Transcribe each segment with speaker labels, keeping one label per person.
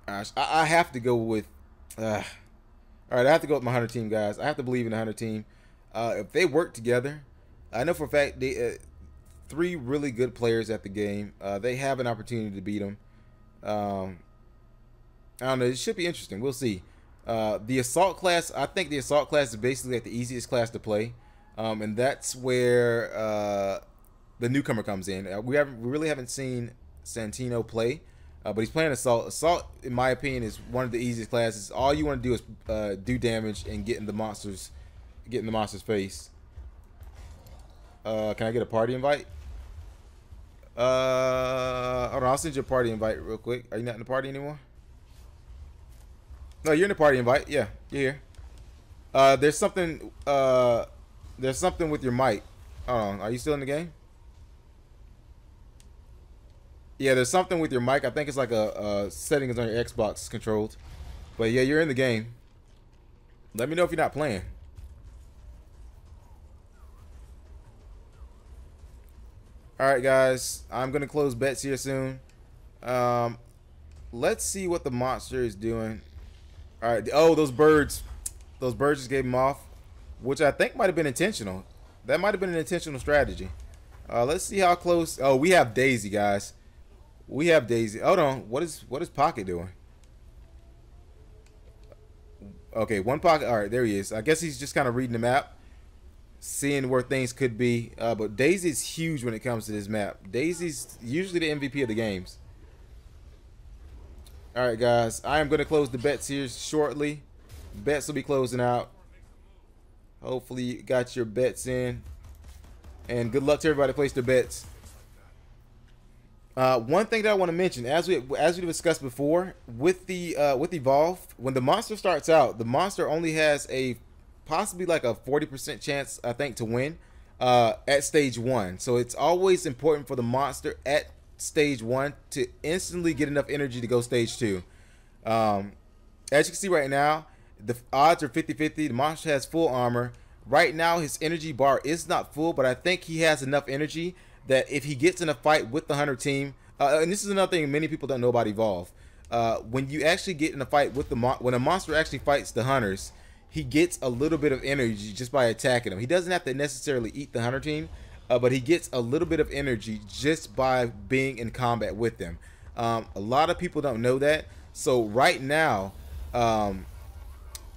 Speaker 1: Gosh, I have to go with. All right, I have to go with my Hunter team, guys. I have to believe in the Hunter team. If they work together, I know for a fact they three really good players at the game. They have an opportunity to beat them. I don't know. It should be interesting. We'll see. The assault class, I think the assault class is basically like the easiest class to play, and that's where the newcomer comes in. We really haven't seen Santino play, but he's playing assault. Assault, in my opinion, is one of the easiest classes. All you want to do is do damage and get in the monster's face. Can I get a party invite? Hold on, I'll send you a party invite real quick. Are you not in the party anymore? No, you're in the party invite. Yeah, you're here. There's something with your mic. Hold on, are you still in the game? Yeah, there's something with your mic. I think it's like a settings on your Xbox controlled. But yeah, you're in the game. Let me know if you're not playing. Alright guys, I'm gonna close bets here soon. Let's see what the monster is doing. Alright, oh, those birds just gave him off, which I think might have been intentional. That might have been an intentional strategy. Let's see how close. Oh, we have Daisy, guys. We have Daisy. Hold on, what is Pocket doing? Okay, one Pocket. Alright, there he is. I guess he's just kind of reading the map, seeing where things could be. But Daisy's huge when it comes to this map. Daisy's usually the MVP of the games. Alright guys, I am going to close the bets here shortly. Bets will be closing out. Hopefully you got your bets in. And good luck to everybody who placed their bets. One thing that I want to mention, as we discussed before, with Evolve, when the monster starts out, the monster only has a possibly like a 40% chance, I think, to win at stage 1. So it's always important for the monster at stage 1 to instantly get enough energy to go stage 2. As you can see right now, the odds are 50-50. The monster has full armor. Right now his energy bar is not full, but I think he has enough energy that if he gets in a fight with the Hunter team, and this is another thing many people don't know about Evolve, when you actually get in a fight with when a monster actually fights the Hunters, he gets a little bit of energy just by attacking them. He doesn't have to necessarily eat the Hunter team, but he gets a little bit of energy just by being in combat with them. A lot of people don't know that. So right now,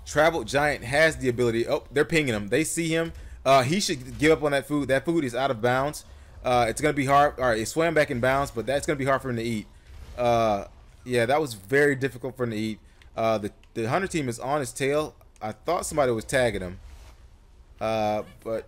Speaker 1: Travel Giant has the ability. Oh, they're pinging him. They see him. He should give up on that food. That food is out of bounds. It's going to be hard. All right, it swam back in bounds, but that's going to be hard for him to eat. Yeah, that was very difficult for him to eat. The Hunter team is on his tail. I thought somebody was tagging him. But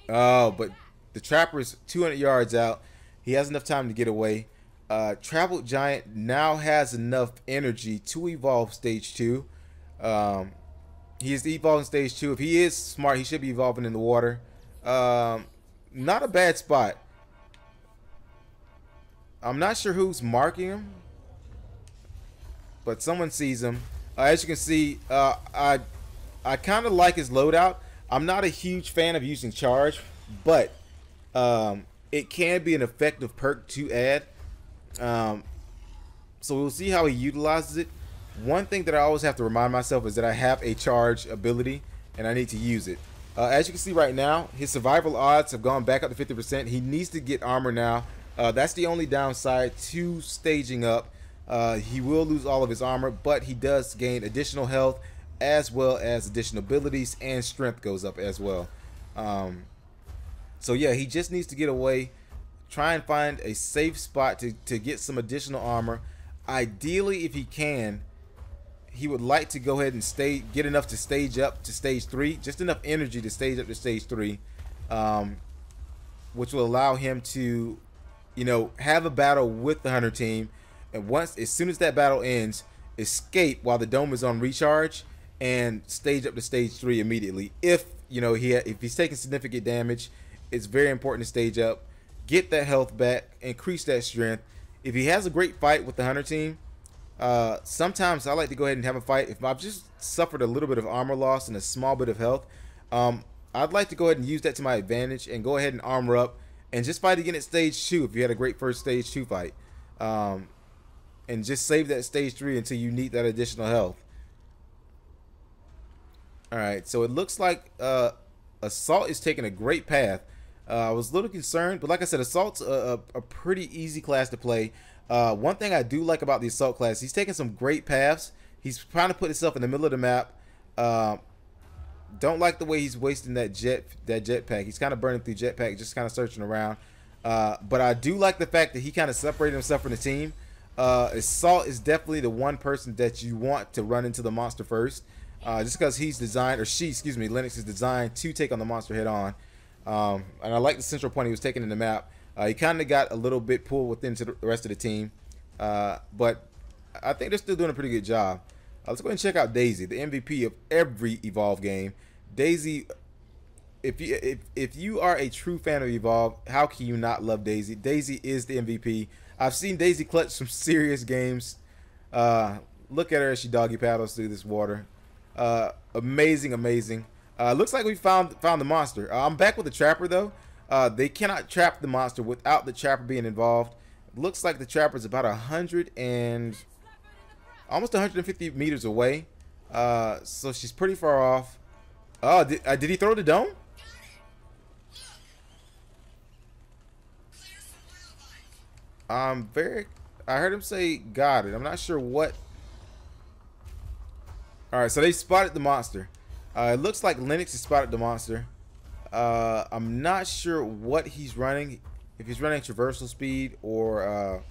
Speaker 1: the Trapper is 200 yards out. He has enough time to get away. Travel Giant now has enough energy to evolve stage 2. He is evolving stage 2. If he is smart, he should be evolving in the water. Not a bad spot. I'm not sure who's marking him, but someone sees him. As you can see, I kind of like his loadout. I'm not a huge fan of using charge, but it can be an effective perk to add. So we'll see how he utilizes it. One thing that I always have to remind myself is that I have a charge ability and I need to use it. As you can see right now, his survival odds have gone back up to 50%. He needs to get armor now. That's the only downside to staging up. He will lose all of his armor, but he does gain additional health as well as additional abilities, and strength goes up as well. So yeah, he just needs to get away, try and find a safe spot to get some additional armor. Ideally, if he can, he would like to go ahead and get enough to stage up to stage 3, just enough energy to stage up to stage 3, which will allow him to, you know, have a battle with the Hunter team, and as soon as that battle ends, escape while the dome is on recharge and stage up to stage 3 immediately. If you know if he's taking significant damage, it's very important to stage up, get that health back, increase that strength. If he has a great fight with the Hunter team, sometimes I like to go ahead and have a fight. If I've just suffered a little bit of armor loss and a small bit of health, I'd like to go ahead and use that to my advantage and go ahead and armor up and just fight again at stage 2 if you had a great first stage 2 fight. and just save that stage 3 until you need that additional health. Alright, so it looks like Assault is taking a great path. I was a little concerned, but like I said, Assault's a pretty easy class to play. One thing I do like about the Assault class, he's taking some great paths. He's trying to put himself in the middle of the map. Don't like the way he's wasting that jetpack. He's kind of burning through jetpack, just kind of searching around. But I do like the fact that he kind of separated himself from the team. Assault is definitely the one person that you want to run into the monster first. Just because he's designed, or she, excuse me, Lennox is designed to take on the monster head on. And I like the central point he was taking in the map. He kind of got a little bit pulled within to the rest of the team. But I think they're still doing a pretty good job. Let's go ahead and check out Daisy, the MVP of every Evolve game. Daisy, if you are a true fan of Evolve, how can you not love Daisy? Daisy is the MVP. I've seen Daisy clutch some serious games. Look at her as she doggy paddles through this water. Amazing, amazing. Looks like we found the monster. I'm back with the trapper though. They cannot trap the monster without the trapper being involved. Looks like the trapper is about almost 150 meters away. So she's pretty far off. Oh, did he throw the dome? I heard him say got it. I'm not sure what. Alright, so they spotted the monster. It looks like Lennox has spotted the monster. I'm not sure what he's running. If he's running traversal speed or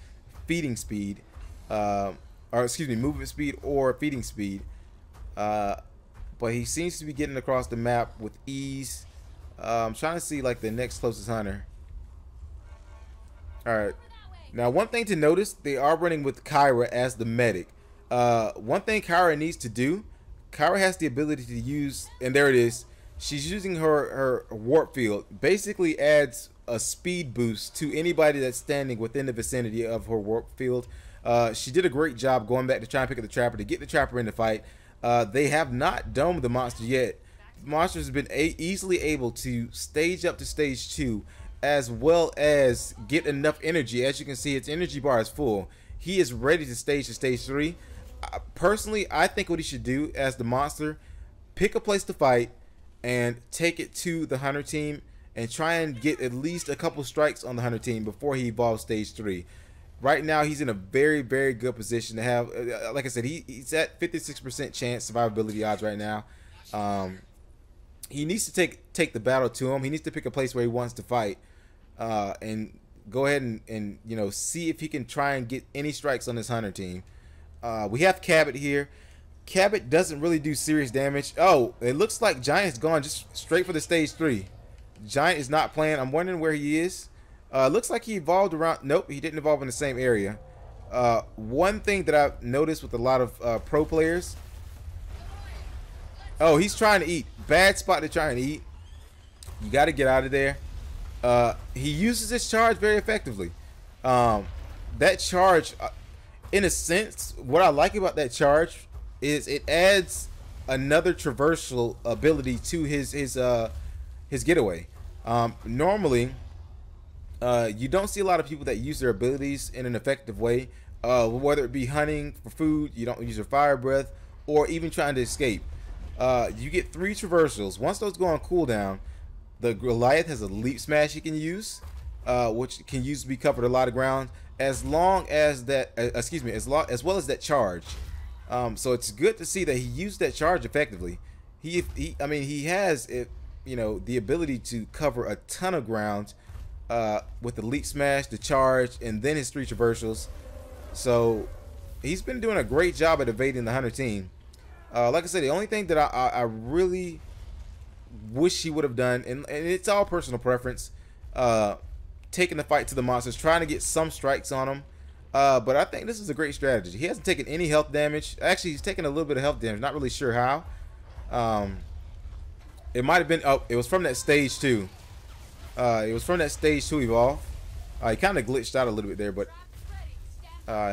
Speaker 1: feeding speed. Or excuse me, movement speed or feeding speed. But he seems to be getting across the map with ease. I'm trying to see like the next closest hunter. Alright. Now one thing to notice, they are running with Kyra as the medic. One thing Kyra needs to do, Kyra has the ability to use, and there it is, she's using her warp field. Basically adds a speed boost to anybody that's standing within the vicinity of her warp field. She did a great job going back to try and pick up the trapper, to get the trapper in the fight. They have not domed the monster yet. The monster has been easily able to stage up to stage 2, as well as get enough energy. As you can see, its energy bar is full. He is ready to stage 3. Personally, I think what he should do as the monster, pick a place to fight and take it to the hunter team and try and get at least a couple strikes on the hunter team before he evolves stage 3. Right now, he's in a very, very good position to have. Like I said, he's at 56% chance survivability odds right now. He needs to take the battle to him. He needs to pick a place where he wants to fight, and go ahead and you know, see if he can try and get any strikes on this hunter team. We have Cabot here. Cabot doesn't really do serious damage. Oh, it looks like Giant's gone just straight for the stage 3. Giant is not playing. I'm wondering where he is. Looks like he evolved around. Nope, he didn't evolve in the same area. One thing that I've noticed with a lot of pro players. Oh, he's trying to eat. Bad spot to try and eat. You got to get out of there. He uses his charge very effectively. That charge, in a sense, what I like about that charge is it adds another traversal ability to his getaway. Normally, you don't see a lot of people that use their abilities in an effective way, whether it be hunting for food, you don't use your fire breath, or even trying to escape. You get 3 traversals. Once those go on cooldown, the Goliath has a leap smash he can use, which can use to be covered a lot of ground, as long as that, as well as that charge. So it's good to see that he used that charge effectively. I mean, he has it, you know, the ability to cover a ton of ground with the leap smash, the charge, and then his 3 traversals. So he's been doing a great job at evading the hunter team. Like I said, the only thing that I really wish he would have done, and it's all personal preference, taking the fight to the monsters, trying to get some strikes on him. But I think this is a great strategy. He hasn't taken any health damage. Actually, he's taken a little bit of health damage. Not really sure how. It might have been. Oh, it was from that stage 2. It was from that stage 2 evolve. He kind of glitched out a little bit there, but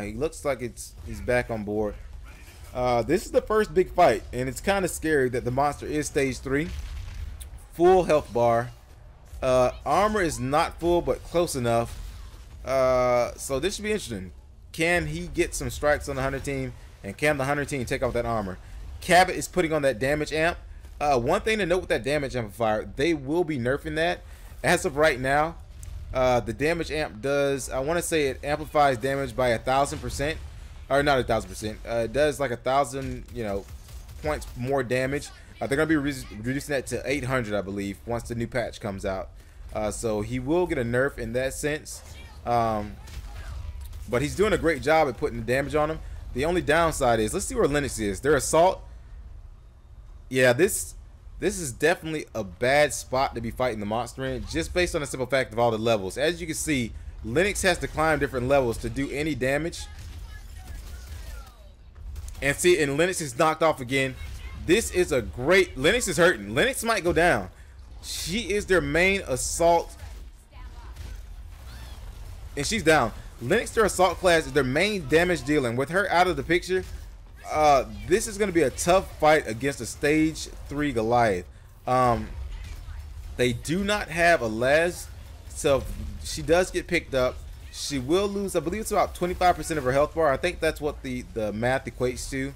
Speaker 1: he looks like he's back on board. This is the first big fight, and it's kind of scary that the monster is stage 3. Full health bar. Armor is not full, but close enough. So this should be interesting. can he get some strikes on the Hunter team, and can the Hunter team take off that armor? Cabot is putting on that damage amp. One thing to note with that damage amplifier, they will be nerfing that. As of right now, the damage amp does, I want to say it amplifies damage by 1,000%, or not 1,000%. It does like 1,000, points more damage. They're gonna be reducing that to 800, I believe, once the new patch comes out. So he will get a nerf in that sense. But he's doing a great job at putting the damage on him. The only downside is, let's see where Lennox is. Their assault. Yeah, this is definitely a bad spot to be fighting the monster in, just based on the simple fact of all the levels. As you can see, Lennox has to climb different levels to do any damage. And see, and Lennox is knocked off again. This is a great, Lennox is hurting. Lennox might go down. She is their main assault. And she's down. Lennox, their assault class, is their main damage dealer. And with her out of the picture, this is going to be a tough fight against a stage 3 Goliath. They do not have a Les, so she does get picked up. She will lose, I believe it's about 25% of her health bar. I think that's what the math equates to.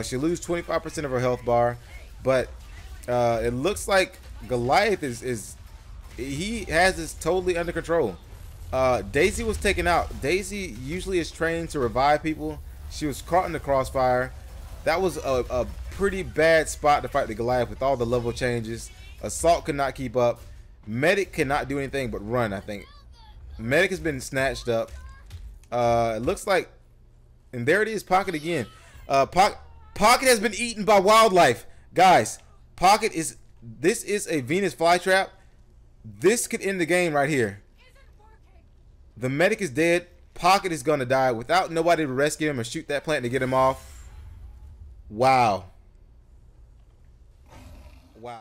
Speaker 1: She'll lose 25% of her health bar, but it looks like Goliath he has this totally under control. Daisy was taken out. Daisy usually is trained to revive people. She was caught in the crossfire. That was a pretty bad spot to fight the Goliath with all the level changes. Assault could not keep up. Medic cannot do anything but run, I think. Medic has been snatched up. It looks like, and there it is, Pocket again. Pocket has been eaten by wildlife. Guys, this is a Venus flytrap. This could end the game right here. The medic is dead. Pocket is going to die without nobody to rescue him and shoot that plant to get him off. Wow.